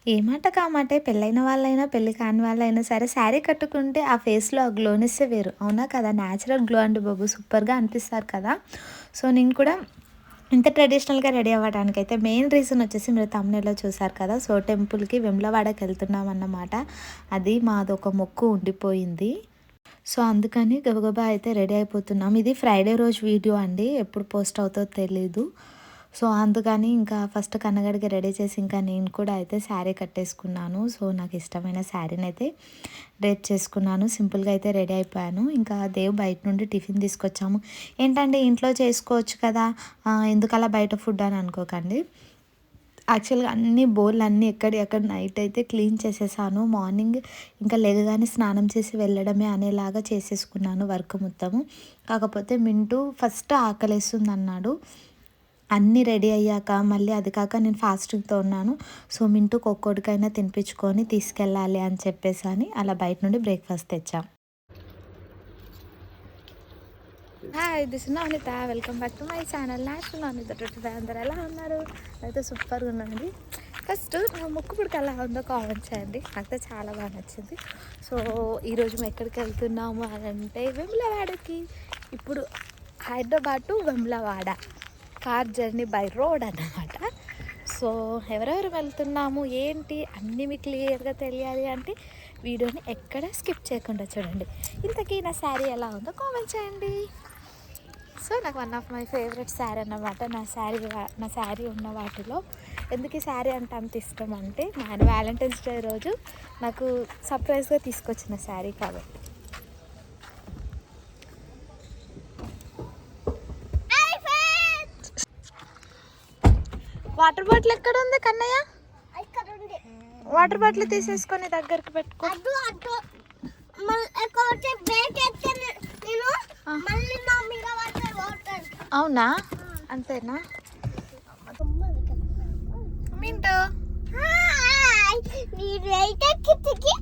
ఏ మాట కామాటే పెళ్ళైన వాళ్ళైనా, పెళ్లి కాని వాళ్ళైనా సరే శారీ కట్టుకుంటే ఆ ఫేస్‌లో ఆ గ్లోనెస్సే వేరు. అవునా కదా! న్యాచురల్ గ్లో అండి బాబు. సూపర్‌గా అనిపిస్తారు కదా! సో, నేను కూడా ఇంత ట్రెడిషనల్‌గా రెడీ అవ్వడానికైతే మెయిన్ రీజన్ వచ్చేసి మీరు థంబ్‌నెయిల్‌లో చూసారు కదా! సో, టెంపుల్‌కి వేములవాడకెళ్తున్నామన్నమాట. అది మాదొక మొక్కు ఉండిపోయింది. సో, అందుకని గబగబా అయితే రెడీ అయిపోతున్నాం. ఇది ఫ్రైడే రోజు వీడియో అండి. ఎప్పుడు పోస్ట్ అవుతదో తెలీదు. సో, అందుకని ఇంకా ఫస్ట్ కన్నగడికి రెడీ చేసి ఇంకా నేను కూడా అయితే శారీ కట్టేసుకున్నాను. సో, నాకిష్టమైన శారీనైతే రేప్ చేసుకున్నాను. సింపుల్‌గా అయితే రెడీ అయిపోయాను. ఇంకా దేవ్ బయట నుండి టిఫిన్ తీసుకొచ్చాము. ఏంటండి ఇంట్లో చేసుకోవచ్చు కదా! ఎందుకలా బయట ఫుడ్ అని అనుకోకండి. యాక్చువల్‌గా అన్ని బోర్లన్నీ ఎక్కడియి అక్కడ నైట్ అయితే క్లీన్ చేసేసాను. మార్నింగ్ ఇంకా లెగగానే స్నానం చేసి వెళ్ళడమే అనేలాగా చేసేసుకున్నాను వర్క్ మొత్తము. కాకపోతే మింటూ ఫస్ట్ ఆకలేస్తుందన్నాడు. అన్నీ రెడీ అయ్యాక మళ్ళీ అది కాక నేను ఫాస్టింగ్‌తో ఉన్నాను. సో, మింటూకి ఒక్కోడికైనా తినిపించుకొని తీసుకెళ్ళాలి అని చెప్పేసని అలా బయట నుండి బ్రేక్‌ఫాస్ట్ తెచ్చాం. Hi! This is Navaneetha. Welcome back to my channel national Navaneetha 25 అందరూ ఎలా ఉన్నారు? అయితే సూపర్‌గా ఉన్నానండి. ఫస్ట్ నా ముక్కుపుడక ఎలా ఉందో కామెంట్ చేయండి. నాకైతే చాలా బాగా నచ్చింది. సో, ఈరోజు మేము ఎక్కడికి వెళ్తున్నాము అని అంటే వేములవాడకి. ఇప్పుడు Hyderabad to Vemulawada car journey by road అన్నమాట. సో, ఎవరెవరు వెళ్తున్నాము ఏంటి అన్నీ మీకు క్లియర్‌గా తెలియాలి అంటే వీడియోని ఎక్కడ స్కిప్ చేయకుండా చూడండి. ఇంతకీ నా శారీ ఎలా ఉందో కామెంట్ చేయండి. సో నాకు one of my favourite sari అన్నమాట. నా శారీ ఉన్న వాటిలో ఎందుకు ఈ శారీ అంటే అంత ఇష్టం అంటే మా ఆయన వ్యాలంటైన్స్ డే రోజు నాకు సర్ప్రైజ్గా తీసుకొచ్చిన శారీ కాబట్టి. వాటర్ బాటిల్ ఎక్కడ ఉంది కన్నయ్య? వాటర్ బాటిల్ తీసేసుకొని దగ్గరికి పెట్టుకో. అవునా, అంతేనా? మింటూ మీరైతే కిటికీ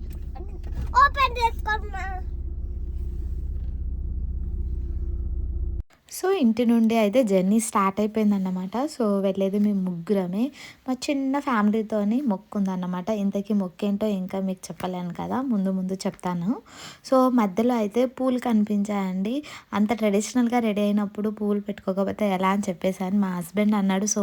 ఓపెన్ చేసుకున్నా. సో, ఇంటి నుండి అయితే జర్నీ స్టార్ట్ అయిపోయిందన్నమాట. సో, వెళ్ళేది మేము ముగ్గురమే. మా చిన్న ఫ్యామిలీతోని మొక్కుందన్నమాట. ఇంతకీ మొక్కేంటో ఇంకా మీకు చెప్పలేను కదా! ముందు ముందు చెప్తాను. సో, మధ్యలో అయితే పూలు కనిపించాయండి. అంత ట్రెడిషనల్‌గా రెడీ అయినప్పుడు పూలు పెట్టుకోకపోతే ఎలా అని చెప్పేసని మా హస్బెండ్ అన్నాడు. సో,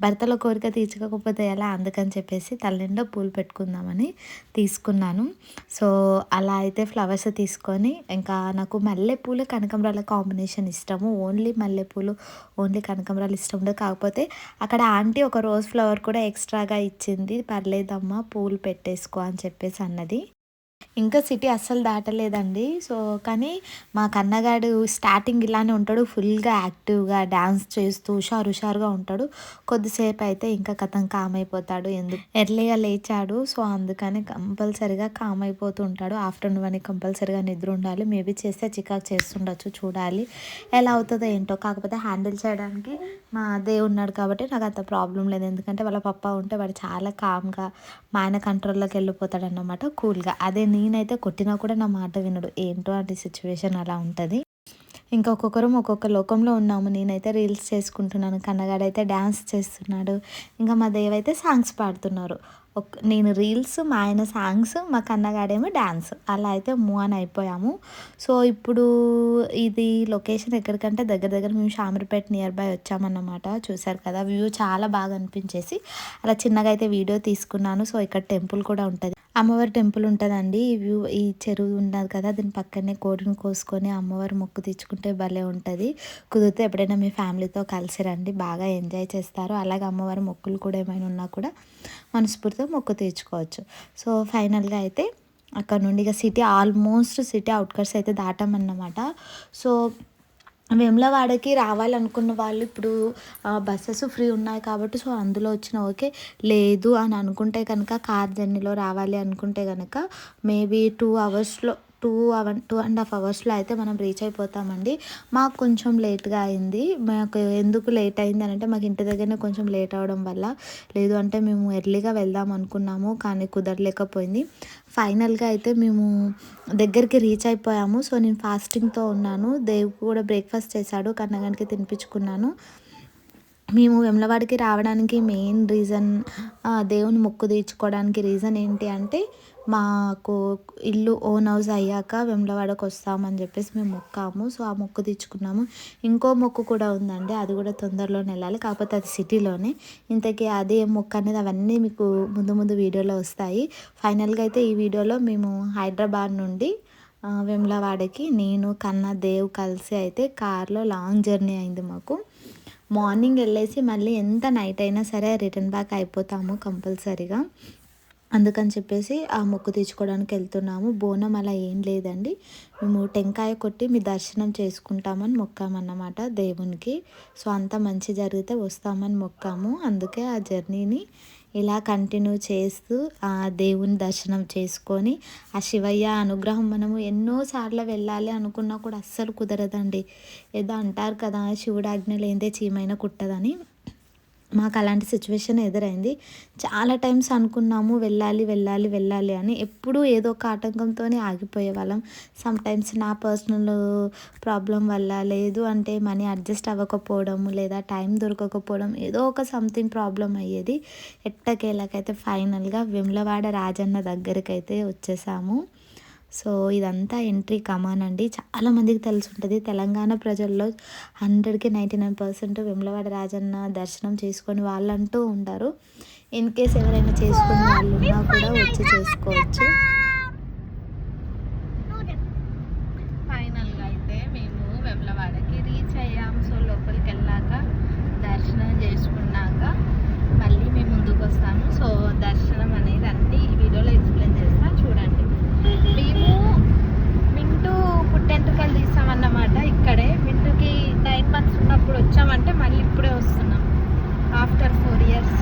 భర్తల కోరిక తీర్చుకోకపోతే ఎలా? అందుకని చెప్పేసి తలనిండా పూలు పెట్టుకుందామని తీసుకున్నాను. సో, అలా అయితే ఫ్లవర్స్ తీసుకొని ఇంకా నాకు మల్లెపూలు, కనకాంబరాల కాంబినేషన్ ఇష్టము. ఓన్లీ మల్లెపూలు, ఓన్లీ కనకాంబరాలు ఇష్టం ఉండదు. కాకపోతే అక్కడ ఆంటీ ఒక రోజ్ ఫ్లవర్ కూడా ఎక్స్‌ట్రాగా ఇచ్చింది. "పర్లేదమ్మా పూలు పెట్టేసుకో" అని చెప్పేసి అన్నది. ఇంకా సిటీ అస్సలు దాటలేదండి. సో, కానీ మా కన్నగాడు స్టార్టింగ్ ఇలానే ఉంటాడు. ఫుల్‌గా యాక్టివ్‌గా డాన్స్ చేస్తూ హుషారుగా ఉంటాడు. కొద్దిసేపు అయితే ఇంకా ఖతం కామ్ అయిపోతాడు. ఎర్లీగా లేచాడు. సో, అందుకని కంపల్సరీగా కామ్ అయిపోతూ ఉంటాడు. ఆఫ్టర్‌నూన్ అని కంపల్సరీగా నిద్ర ఉండాలి. మేబీ చేస్తే చికాకు చేస్తుండొచ్చు, చూడాలి. ఎలా అవుతదో ఏంటో. కాకపోతే హ్యాండిల్ చేయడానికి మా అన్నయ్య ఉన్నాడు కాబట్టి నాకు అంత ప్రాబ్లమ్ లేదు. ఎందుకంటే వాళ్ళ పప్పా ఉంటే వాడు చాలా కామ్‌గా మా ఆయన కంట్రోల్‌లోకి వెళ్ళిపోతాడన్నమాట కూల్‌గా. అదే నేనైతే కొట్టినా కూడా నా మాట వినడు. ఏంటో అది సిచ్యువేషన్ అలా ఉంటది. ఇంకా ఒక్కొక్కరం ఒక్కొక్క లోకంలో ఉన్నాము. నేనైతే రీల్స్ చేసుకుంటున్నాను. కన్నగాడైతే డాన్స్ చేస్తున్నాడు. ఇంకా మా దేవైతే సాంగ్స్ పాడుతున్నారు. నేను రీల్స్, మా ఆయన సాంగ్స్, మా కన్నగాడేమో డాన్స్. అలా అయితే మూవ్ ఆన్ అయిపోయాము. సో, ఇప్పుడు ఇది లొకేషన్ ఎక్కడికంటే దగ్గర దగ్గర మేము షామీర్పేట నియర్ బై వచ్చామన్నమాట. చూసారు కదా! వ్యూ చాలా బాగా అనిపించేసి అలా చిన్నగా అయితే వీడియో తీసుకున్నాను. సో, ఇక్కడ టెంపుల్ కూడా ఉంటది. అమ్మవారి టెంపుల్ ఉంటదండి. ఈ చెరువు ఉన్నది కదా! దీని పక్కనే కోడిని కోసుకొని అమ్మవారి మొక్కు తీర్చుకుంటే భలే ఉంటది. కుదిరితే ఎప్పుడైనా మీ ఫ్యామిలీతో కలిసి రండి. బాగా ఎంజాయ్ చేస్తారు. అలాగే అమ్మవారి మొక్కులు కూడా ఏమైనా ఉన్నా కూడా మనస్ఫూర్తిగా మొక్కు తీర్చుకోవచ్చు. సో, ఫైనల్‌గా అయితే అక్కడ నుండి ఇక ఆల్మోస్ట్ సిటీ ఔట్‌కట్స్ అయితే దాటామన్నమాట. సో, వేములవాడకి రావాలనుకున్న వాళ్ళు ఇప్పుడు బసెస్ ఫ్రీ ఉన్నాయి కాబట్టి సో, అందులో వచ్చినా ఓకే. లేదు అని అనుకుంటే కనుక కార్ జర్నీలో రావాలి అనుకుంటే గనక మేబీ 2 అవర్స్‌లో 2.5 అవర్స్‌లో అయితే మనం రీచ్ అయిపోతామండి. మాకు కొంచెం లేట్‌గా అయింది. మాకు ఎందుకు లేట్ అయింది అనంటే మాకు ఇంటి దగ్గరనే కొంచెం లేట్ అవ్వడం వల్ల, లేదు అంటే మేము ఎర్లీగా వెళ్దాం అనుకున్నాము. కానీ కుదరలేకపోయింది. ఫైనల్‌గా అయితే మేము దగ్గరికి రీచ్ అయిపోయాము. సో, నేను ఫాస్టింగ్‌తో ఉన్నాను. దేవ్ కూడా బ్రేక్‌ఫాస్ట్ చేశాడు. కన్నగానికి తినిపించుకున్నాను. మేము వేములవాడకి రావడానికి మెయిన్ రీజన్ దేవుని మొక్కు తీర్చుకోవడానికి రీజన్ ఏంటి అంటే, మాకు ఇల్లు ఓన్ హౌస్ అయ్యాక వేములవాడకి వస్తామని చెప్పేసి మేము మొక్కాము. సో, ఆ మొక్కు తీర్చుకున్నాము. ఇంకో మొక్కు కూడా ఉందండి. అది కూడా తొందరలోనే వెళ్ళాలి. కాకపోతే అది సిటీలోనే. ఇంతకీ అది ఏం మొక్కు అనేది అవన్నీ మీకు ముందు ముందు వీడియోలో వస్తాయి. ఫైనల్‌గా అయితే ఈ వీడియోలో మేము హైదరాబాద్ నుండి వేములవాడకి నేను, కన్నా, దేవ్ కలిసి అయితే కార్‌లో లాంగ్ జర్నీ అయింది మాకు. మార్నింగ్ వెళ్ళేసి మళ్ళీ ఎంత నైట్ అయినా సరే రిటర్న్ బ్యాక్ అయిపోతాము కంపల్సరీగా. అందుకని చెప్పేసి ఆ మొక్కు తీర్చుకోవడానికి వెళ్తున్నాము. బోనం అలా ఏం లేదండి. మేము టెంకాయ కొట్టి మీ దర్శనం చేసుకుంటామని మొక్కామన్నమాట దేవునికి. సో, అంతా మంచి జరిగితే వస్తామని మొక్కాము. అందుకే ఆ జర్నీని ఇలా కంటిన్యూ చేస్తూ ఆ దేవుని దర్శనం చేసుకొని, ఆ శివయ్య అనుగ్రహం మనము ఎన్నోసార్లు వెళ్ళాలి అనుకున్నా కూడా అస్సలు కుదరదండి. ఏదో అంటారు కదా, శివుడు ఆజ్ఞ లేనిదే చీమైనా కుట్టదని. మాకు అలాంటి సిచ్యువేషన్ ఎదురైంది. చాలా టైమ్స్ అనుకున్నాము వెళ్ళాలి, వెళ్ళాలి, వెళ్ళాలి అని. ఎప్పుడూ ఏదో ఒక ఆటంకంతోనే ఆగిపోయేవాళ్ళం. సమ్‌టైమ్స్ నా పర్సనల్ ప్రాబ్లమ్ వల్ల, లేదు అంటే మనీ అడ్జస్ట్ అవ్వకపోవడం, లేదా టైం దొరకకపోవడం, ఏదో ఒక సంథింగ్ ప్రాబ్లమ్ అయ్యేది. ఎట్టకేలకైతే ఫైనల్‌గా వేములవాడ రాజన్న దగ్గరికైతే వచ్చేసాము. సో, ఇదంతా ఎంట్రీ కమాన్ అండి. చాలామందికి తెలిసుంటది. తెలంగాణ ప్రజల్లో 100కి 99% వేములవాడ రాజన్న దర్శనం చేసుకొని వాళ్ళంటూ ఉంటారు. ఇన్ కేస్ ఎవరైనా చేసుకుని వాళ్ళు ఉన్నా కూడా వచ్చి చేసుకోవచ్చు. ఫైనల్‌గా అయితే మేము వేములవాడకి రీచ్ అయ్యాం. సో, లోపలికెళ్ళాక దర్శనం చేసుకున్నాక మళ్ళీ మేము ముందుకొస్తాము. సో, దర్శనం అనేది అన్నీ ఈ వీడియోలో ఎక్స్‌ప్లెయిన్ చేస్తా చూడండి. మేము మింటూ పుట్టెంటుకలు తీస్తామన్నమాట. ఇక్కడే మింటూకి 9 మంత్స్ ఉన్నప్పుడు వచ్చామంటే మళ్ళీ ఇప్పుడే వస్తున్నాం ఆఫ్టర్ 4 ఇయర్స్.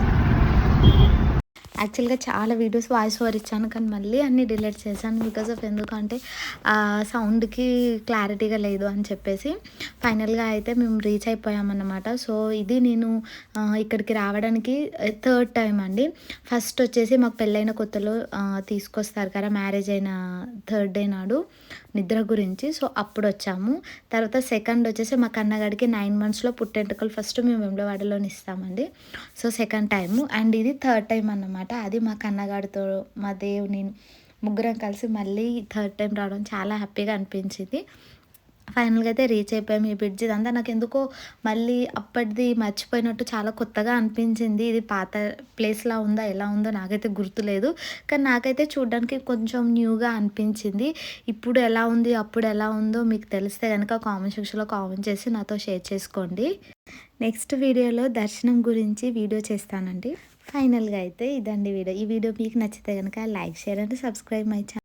యాక్చువల్‌గా చాలా వీడియోస్ వాయిస్ ఓవర్ ఇచ్చాను. కానీ మళ్ళీ అన్నీ డిలీట్ చేశాను. బికాజ్ ఆఫ్ ఎందుకంటే సౌండ్‌కి క్లారిటీగా లేదు అని చెప్పేసి. ఫైనల్‌గా అయితే మేము రీచ్ అయిపోయామన్నమాట. సో, ఇది నేను ఇక్కడికి రావడానికి థర్డ్ టైం అండి. ఫస్ట్ వచ్చేసి మాకు పెళ్ళైన కొత్తలో తీసుకొస్తారు కదా, మ్యారేజ్ అయిన థర్డ్ డే నాడు నిద్ర గురించి. సో, అప్పుడొచ్చాము. తర్వాత సెకండ్ వచ్చేసి మా కన్నగాడికి 9 మంత్స్‌లో పుట్టెంటుకలు ఫస్ట్ మేము వేములవాడలోనే ఇస్తామండి. So, second time. అండ్ ఇది థర్డ్ టైం అన్నమాట. అది మా కన్నగాడితో, మా దేవ్, నేను ముగ్గురం కలిసి మళ్ళీ థర్డ్ టైం రావడం చాలా హ్యాపీగా అనిపించింది. ఫైనల్‌గా అయితే రీచ్ అయిపోయాము. ఈ బ్రిడ్జ్ ఇదంతా నాకెందుకో మళ్ళీ అప్పటిది మర్చిపోయినట్టు చాలా కొత్తగా అనిపించింది. ఇది పాత ప్లేస్‌లా ఉందా, ఎలా ఉందో నాకైతే గుర్తులేదు. కానీ నాకైతే చూడ్డానికి కొంచెం న్యూగా అనిపించింది. ఇప్పుడు ఎలా ఉంది, అప్పుడు ఎలా ఉందో మీకు తెలిస్తే గనక కామెంట్ సెక్షన్‌లో కామెంట్ చేసి నాతో షేర్ చేసుకోండి. నెక్స్ట్ వీడియోలో దర్శనం గురించి వీడియో చేస్తానండి. ఫైనల్‌గా అయితే ఇదండి వీడియో. ఈ వీడియో మీకు నచ్చితే గనక like, share and subscribe my channel.